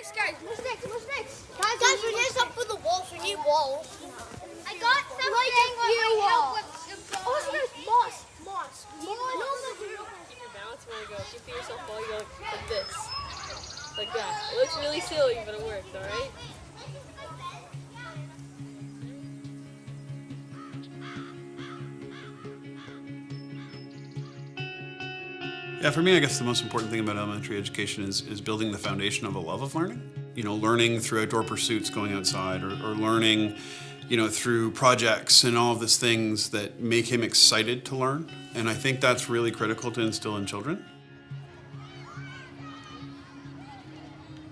next, guys? What's next? What's next? Guys, we need something for the walls. We need walls. I got something that might help with the moss. Keep your balance when you go. If you feel yourself fall, you go like this. Like that. It looks really silly, but it works, alright? Yeah, for me, I guess the most important thing about elementary education is building the foundation of a love of learning. You know, learning through outdoor pursuits, going outside, or learning, you know, through projects and all of these things that make him excited to learn. And I think that's really critical to instill in children.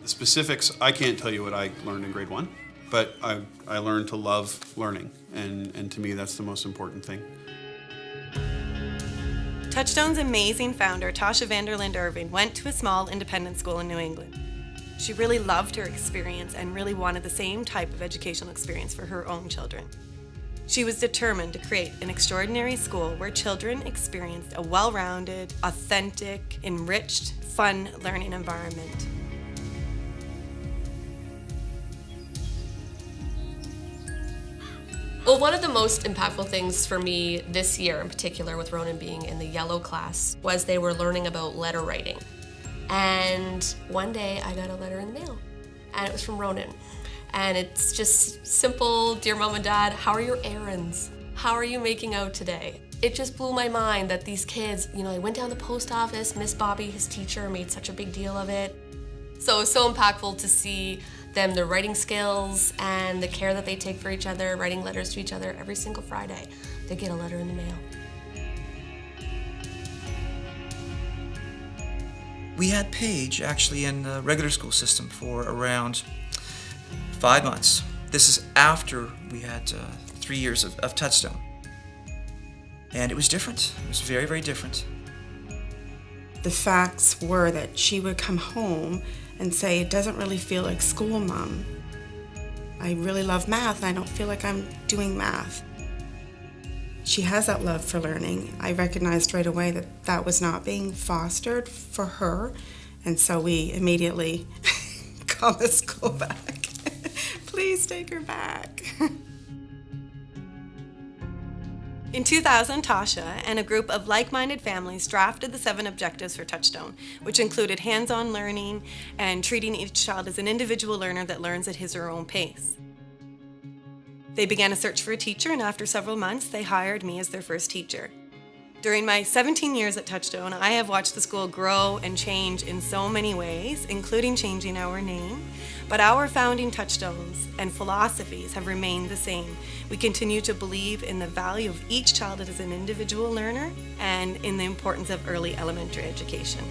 The specifics, I can't tell you what I learned in grade 1, but I learned to love learning, and to me that's the most important thing. Touchstone's amazing founder, Tasha Vanderland Irving, went to a small independent school in New England. She really loved her experience and really wanted the same type of educational experience for her own children. She was determined to create an extraordinary school where children experienced a well-rounded, authentic, enriched, fun learning environment. Well, one of the most impactful things for me this year in particular with Ronan being in the yellow class was they were learning about letter writing. And one day I got a letter in the mail and it was from Ronan. And it's just simple, dear mom and dad, how are your errands? How are you making out today? It just blew my mind that these kids, you know, they went down to the post office, Miss Bobby, his teacher, made such a big deal of it. So it was so impactful to see them, their writing skills and the care that they take for each other, writing letters to each other every single Friday. They get a letter in the mail. We had Paige actually in the regular school system for around 5 months. This is after we had 3 years of Touchstone. And it was different. It was very, very different. The facts were that she would come home and say, it doesn't really feel like school, Mom. I really love math and I don't feel like I'm doing math. She has that love for learning. I recognized right away that that was not being fostered for her, and so we immediately called the school back. Please take her back. In 2000, Tasha and a group of like-minded families drafted the 7 objectives for Touchstone, which included hands-on learning and treating each child as an individual learner that learns at his or her own pace. They began a search for a teacher, and after several months, they hired me as their first teacher. During my 17 years at Touchstone, I have watched the school grow and change in so many ways, including changing our name. But our founding touchstones and philosophies have remained the same. We continue to believe in the value of each child as an individual learner and in the importance of early elementary education.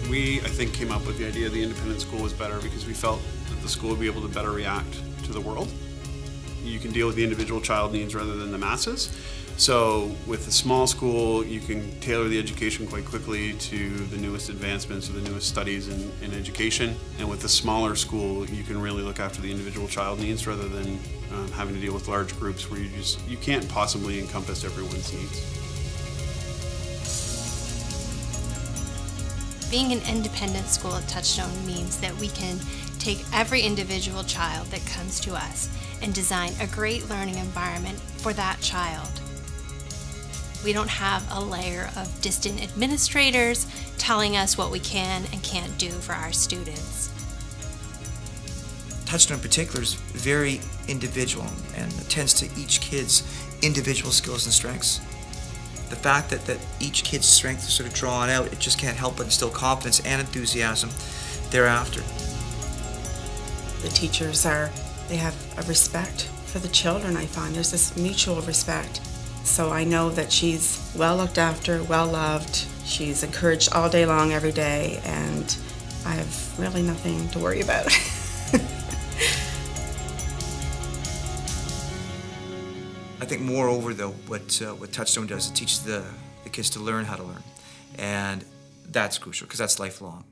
We, I think, came up with the idea the independent school was better because we felt that the school would be able to better react to the world. You can deal with the individual child needs rather than the masses. So with the small school, you can tailor the education quite quickly to the newest advancements or the newest studies in education. And with the smaller school, you can really look after the individual child needs rather than having to deal with large groups where you can't possibly encompass everyone's needs. Being an independent school at Touchstone means that we can take every individual child that comes to us and design a great learning environment for that child. We don't have a layer of distant administrators telling us what we can and can't do for our students. Touchstone in particular is very individual and attends to each kid's individual skills and strengths. The fact that each kid's strength is sort of drawn out, it just can't help but instill confidence and enthusiasm thereafter. The teachers they have a respect for the children, I find. There's this mutual respect. So I know that she's well looked after, well loved. She's encouraged all day long, every day, and I have really nothing to worry about. I think moreover though, what Touchstone does, it teaches the kids to learn how to learn. And that's crucial because that's lifelong.